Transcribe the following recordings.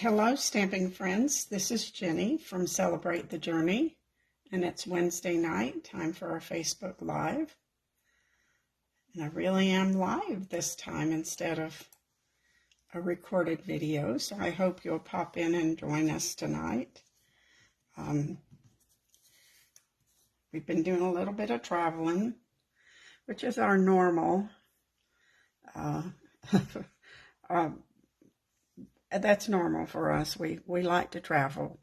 Hello, stamping friends. This is Jenny from Celebrate the Journey, and it's Wednesday night, time for our Facebook Live. And I really am live this time instead of a recorded video, so I hope you'll pop in and join us tonight. We've been doing a little bit of traveling, which is our normal. That's normal for us. We like to travel,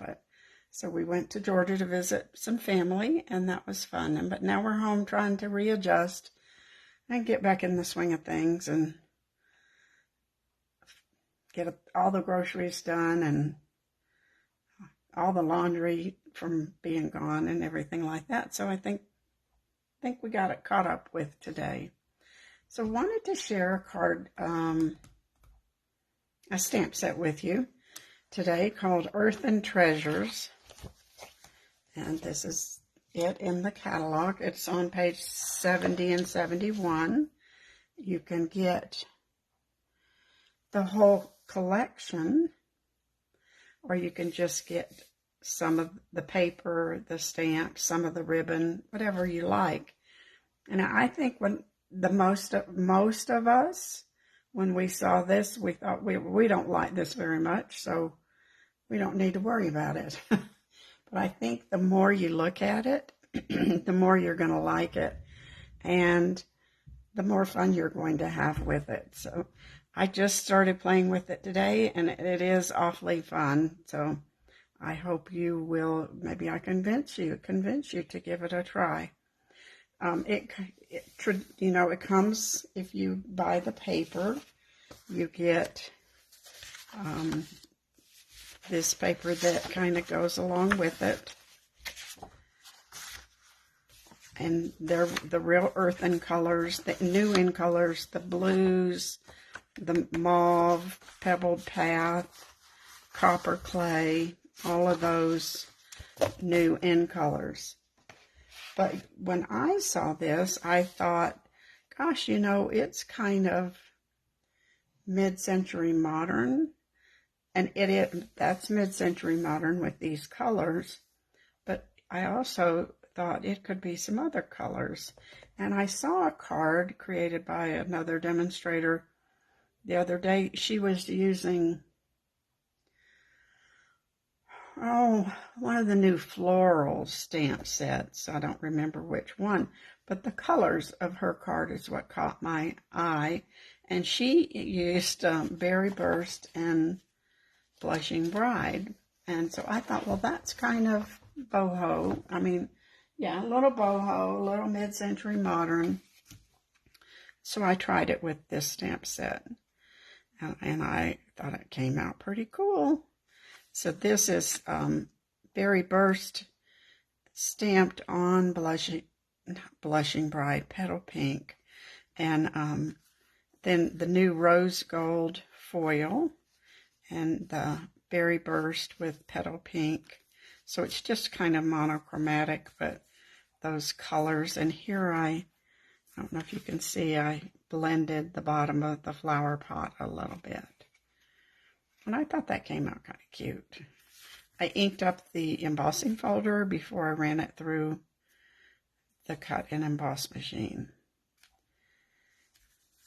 so we went to Georgia to visit some family, and that was fun. But now we're home trying to readjust and get back in the swing of things and get all the groceries done and all the laundry from being gone and everything like that. So I think we got it caught up with today. So I wanted to share a card, a stamp set with you today called Earthen Textures. And this is it in the catalog. It's on page 70 and 71. You can get the whole collection, or you can just get some of the paper, the stamps, some of the ribbon, whatever you like. And I think when most of us, when we saw this, we thought we don't like this very much, so we don't need to worry about it. But I think the more you look at it, the more you're going to like it, and the more fun you're going to have with it. So I just started playing with it today, and it is awfully fun. So I hope you will, maybe I convince you to give it a try. It comes, if you buy the paper, you get this paper that kind of goes along with it. And they're the real earthen colors, the new in colors, the blues, the mauve, pebbled path, copper clay, all of those new in colors. But when I saw this, I thought, gosh, it's kind of mid-century modern, and that's mid-century modern with these colors, but I also thought it could be some other colors. And I saw a card created by another demonstrator the other day. She was using one of the new floral stamp sets. I don't remember which one, but the colors of her card is what caught my eye. And she used Berry Burst and Blushing Bride. And so I thought, well, that's kind of boho. I mean, yeah, a little boho, a little mid-century modern. So I tried it with this stamp set. And I thought it came out pretty cool. So this is Berry Burst stamped on Blushing Bride Petal Pink. And then the new Rose Gold foil and the Berry Burst with Petal Pink. So it's just kind of monochromatic, but those colors. And here I don't know if you can see, I blended the bottom of the flower pot a little bit. And I thought that came out kind of cute. I inked up the embossing folder before I ran it through the cut and emboss machine.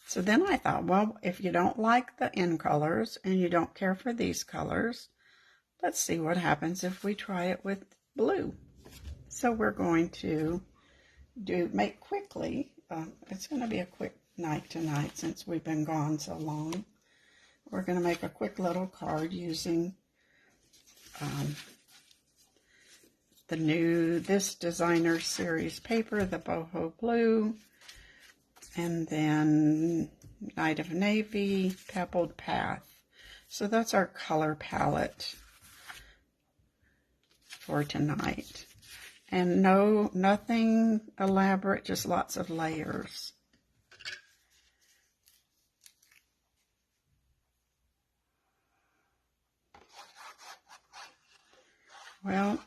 So then I thought, well, if you don't like the in colors and you don't care for these colors, let's see what happens if we try it with blue. So we're going to make quickly. It's going to be a quick night tonight since we've been gone so long. We're going to make a quick little card using this designer series paper, the boho blue, and then Night of Navy, Pebbled Path. So that's our color palette for tonight. And nothing elaborate, just lots of layers. Well,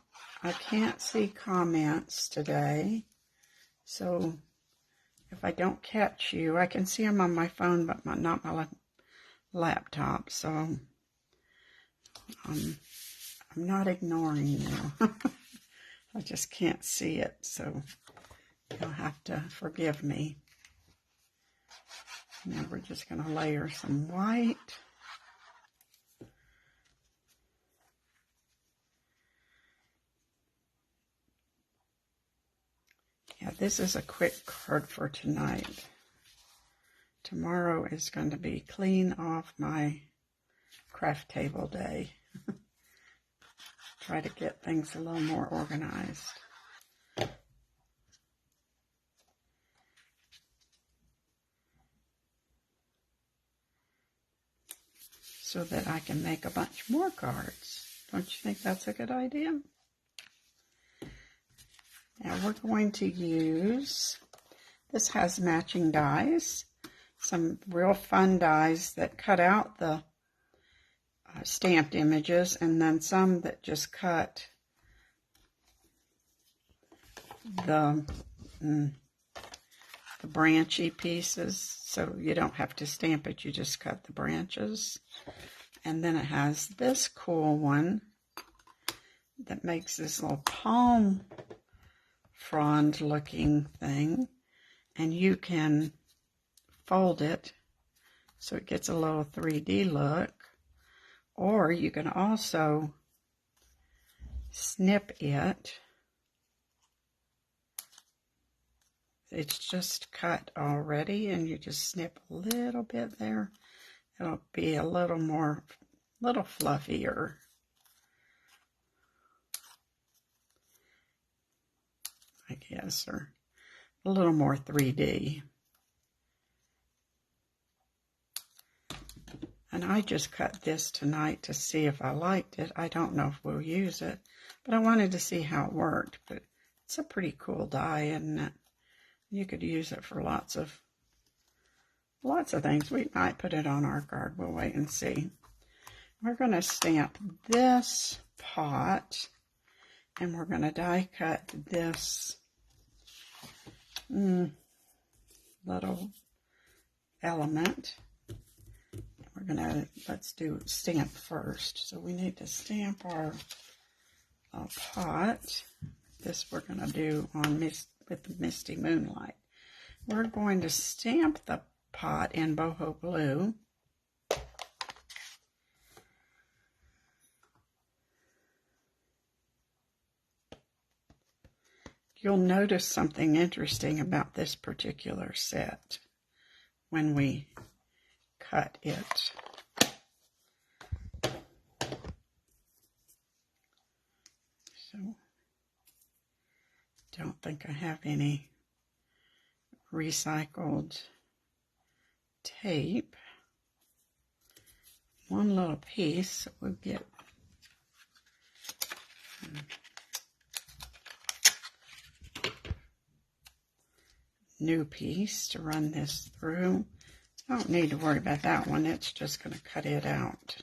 I can't see comments today, so if I don't catch you, I can see them on my phone, but not my laptop, so I'm not ignoring you. I just can't see it, so you'll have to forgive me. Now we're just going to layer some white. Yeah, this is a quick card for tonight. Tomorrow is going to be clean off my craft table day. Try to get things a little more organized. So that I can make a bunch more cards. Don't you think that's a good idea? Now we're going to use, this has matching dies, some real fun dies that cut out the stamped images, and then some that just cut the branchy pieces, so you don't have to stamp it, you just cut the branches. And then it has this cool one that makes this little palm frond looking thing, and you can fold it so it gets a little 3D look, or you can also snip it. It's just cut already, and you just snip a little bit there. It'll be a little fluffier. I guess, or a little more 3D. And I just cut this tonight to see if I liked it. I don't know if we'll use it, but I wanted to see how it worked. But it's a pretty cool die, isn't it? You could use it for lots of things. We might put it on our card. We'll wait and see. We're going to stamp this pot, and we're going to die cut this little element. We're going to, let's do stamp first. So we need to stamp our pot. This we're going to do on with the Misty Moonlight. We're going to stamp the pot in boho blue. You'll notice something interesting about this particular set when we cut it. So, don't think I have any recycled tape. One little piece, we'll get new piece to run this through. I don't need to worry about that one. It's just going to cut it out.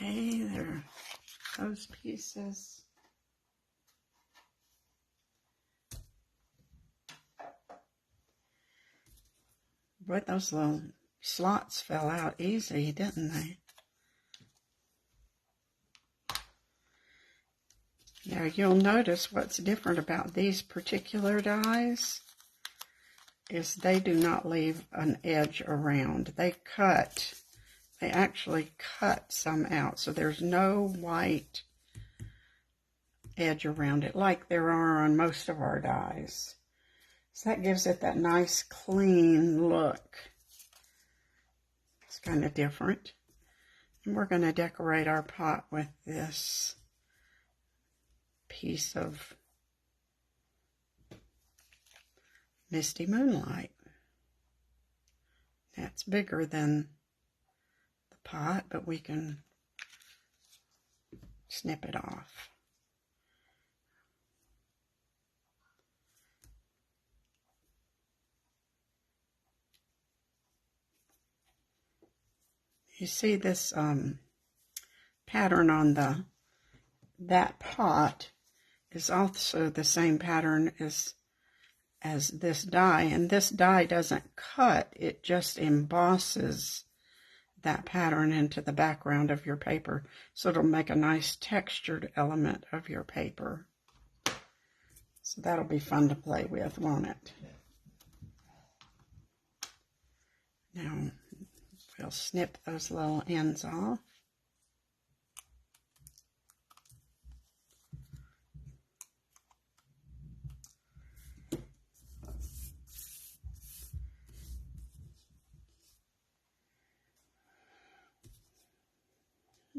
Okay, there are those pieces. But those little slots fell out easy, didn't they? Now you'll notice what's different about these particular dies is they do not leave an edge around. They actually cut some out, so there's no white edge around it like there are on most of our dies. So that gives it that nice clean look. It's kind of different. And we're going to decorate our pot with this piece of Misty Moonlight. That's bigger than pot, but we can snip it off. you see this pattern on that pot is also the same pattern as this die, and this die doesn't cut, it just embosses that pattern into the background of your paper, so it'll make a nice textured element of your paper. So that'll be fun to play with, won't it? Now we'll snip those little ends off.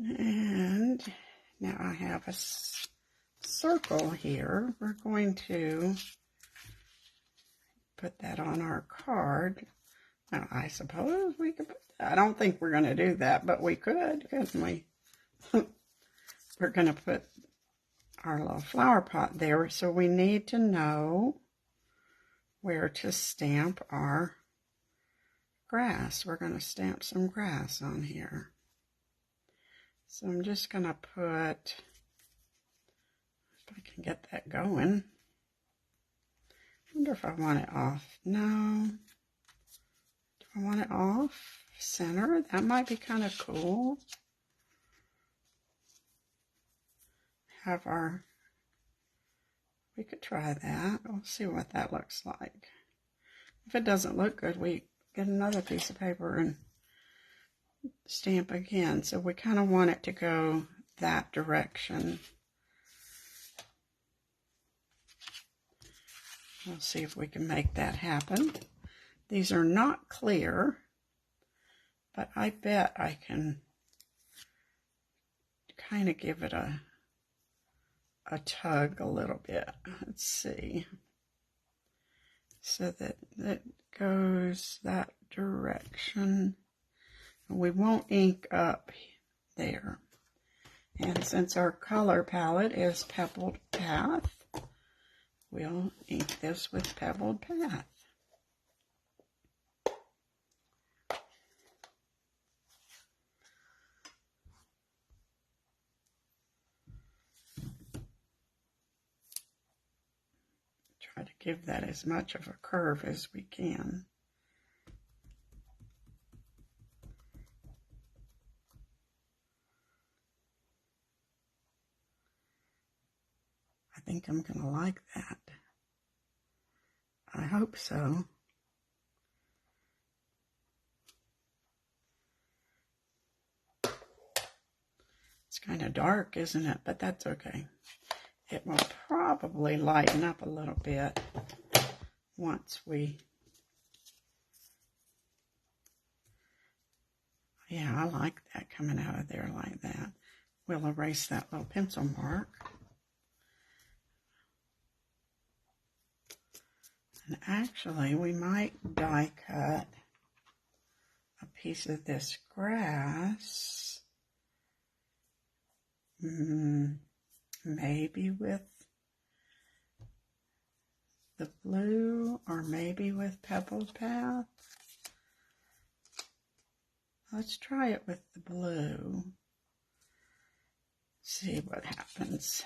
And now I have a circle here. We're going to put that on our card. Now, I suppose we could, I don't think we're going to do that, but we could, couldn't we? We're going to put our little flower pot there, so we need to know where to stamp our grass. We're going to stamp some grass on here. So I'm just going to put, if I can get that going. I wonder if I want it off. No. Do I want it off center? That might be kind of cool. Have our, we could try that. We'll see what that looks like. If it doesn't look good, we get another piece of paper and stamp again. So we kind of want it to go that direction. We'll see if we can make that happen. These are not clear, but I bet I can kind of give it a tug a little bit. Let's see. So that it goes that direction. We won't ink up there. And since our color palette is Pebbled Path, we'll ink this with Pebbled Path. Try to give that as much of a curve as we can. I think I'm going to like that. I hope so. It's kind of dark, isn't it? But that's okay. It will probably lighten up a little bit once we... Yeah, I like that coming out of there like that. We'll erase that little pencil mark. And actually, we might die cut a piece of this grass. Maybe with the blue, or maybe with Pebbled Path. Let's try it with the blue. See what happens.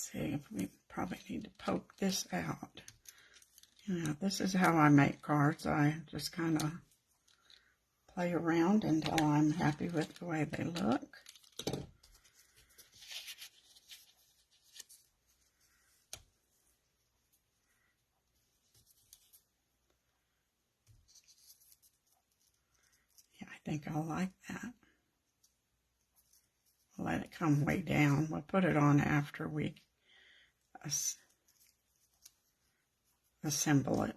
See, we probably need to poke this out. You know, this is how I make cards. I just kind of play around until I'm happy with the way they look. Yeah, I think I'll like that. We'll let it come way down. We'll put it on after we assemble it.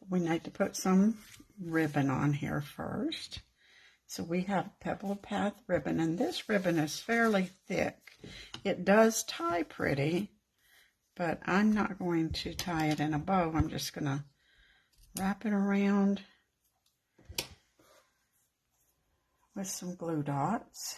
But we need to put some ribbon on here first. So we have Pebble Path ribbon, and this ribbon is fairly thick. It does tie pretty, but I'm not going to tie it in a bow. I'm just going to wrap it around with some glue dots.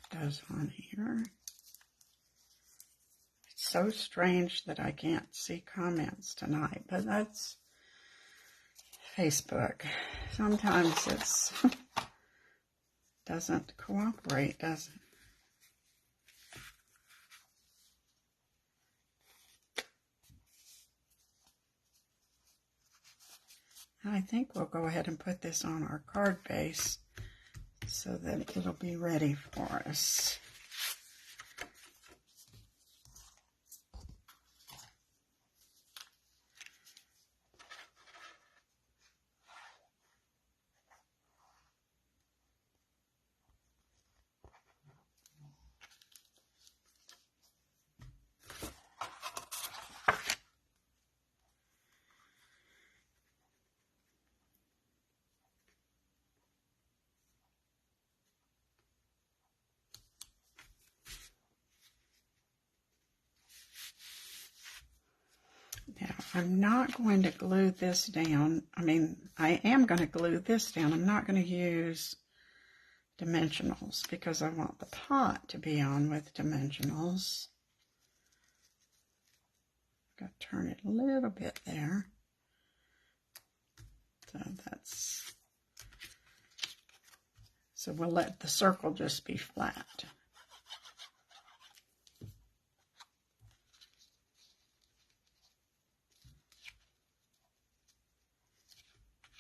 Put those on here. It's so strange that I can't see comments tonight, but that's Facebook. Sometimes it's doesn't cooperate, does it? I think we'll go ahead and put this on our card base so that it'll be ready for us. Now, I'm not going to glue this down. I am going to glue this down. I'm not going to use dimensionals because I want the pot to be on with dimensionals. Got to turn it a little bit there. So we'll let the circle just be flat.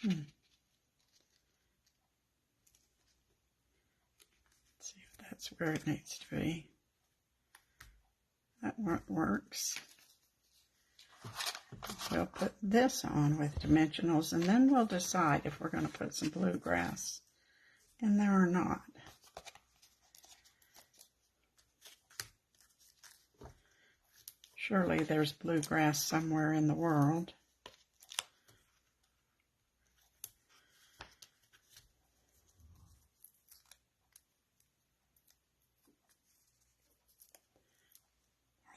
Let's see if that's where it needs to be. That works. We'll put this on with dimensionals, and then we'll decide if we're going to put some bluegrass in there or not. Surely there's bluegrass somewhere in the world.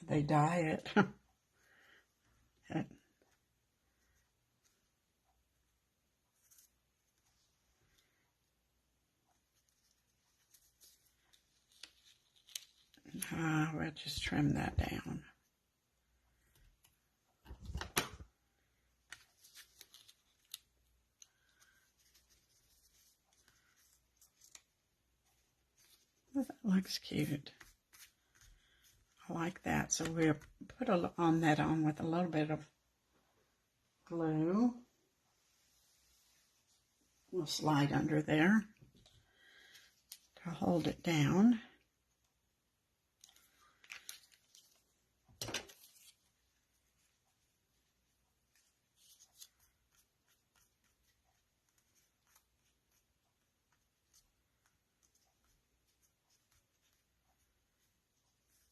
They dye it. We'll just trim that down. Well, that looks cute. I like that. So we'll put that on with a little bit of glue. We'll slide under there to hold it down.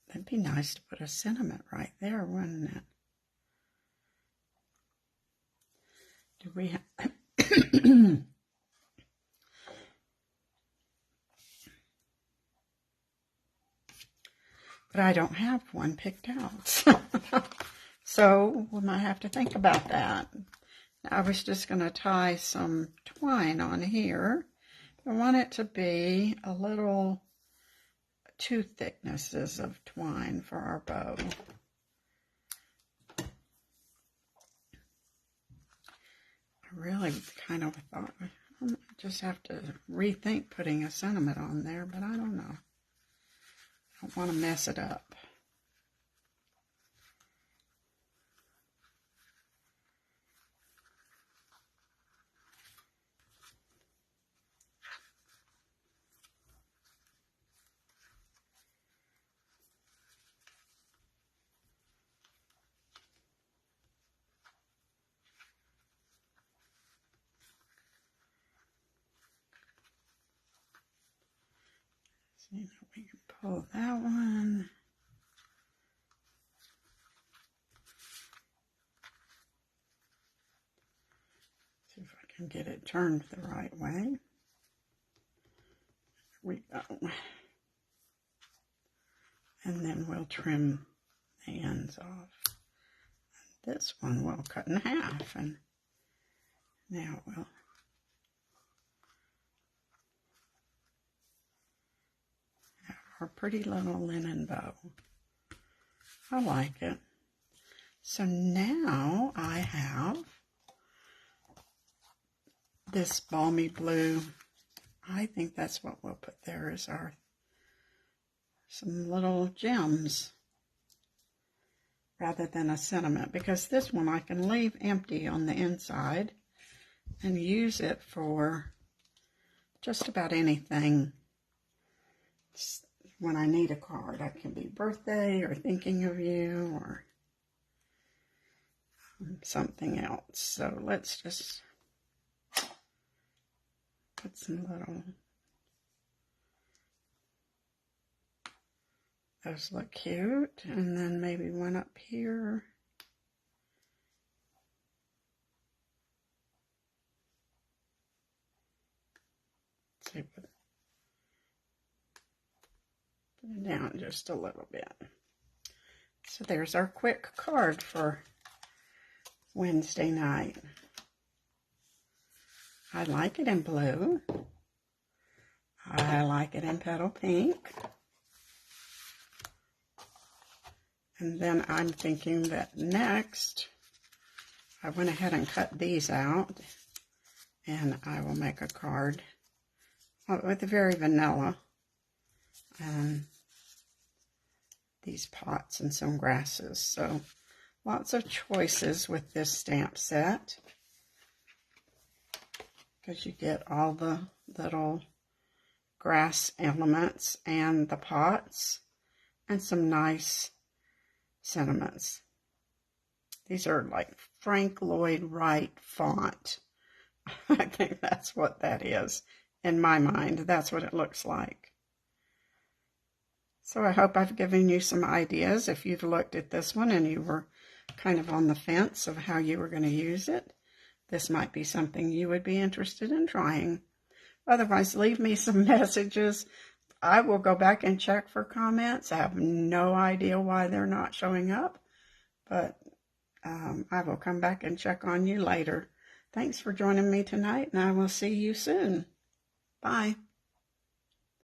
That'd be nice to put a sentiment right there, wouldn't it? Do we have... But I don't have one picked out. So we might have to think about that. I was just going to tie some twine on here. I want it to be a little 2 thicknesses of twine for our bow. I really kind of thought I just have to rethink putting a sentiment on there, but I don't know. I don't want to mess it up. See if we can pull that one. See if I can get it turned the right way. There we go. And then we'll trim the ends off. And this one we'll cut in half. And now we'll have our pretty little linen bow. I like it. So now I have this balmy blue. I think that's what we'll put there as our some little gems rather than a sentiment, because this one I can leave empty on the inside and use it for just about anything. When I need a card, it can be birthday or thinking of you or something else. So let's just put some little, those look cute, and then maybe one up here. See, put it down just a little bit. So there's our quick card for Wednesday night. I like it in blue. I like it in petal pink. And then I'm thinking that next, I went ahead and cut these out, and I will make a card with very vanilla, and these pots and some grasses. So lots of choices with this stamp set, because you get all the little grass elements and the pots and some nice sentiments. These are like Frank Lloyd Wright font. I think that's what that is. In my mind, that's what it looks like. So I hope I've given you some ideas. If you've looked at this one and you were kind of on the fence of how you were going to use it, this might be something you would be interested in trying. Otherwise, leave me some messages. I will go back and check for comments. I have no idea why they're not showing up, but I will come back and check on you later. Thanks for joining me tonight, and I will see you soon. Bye.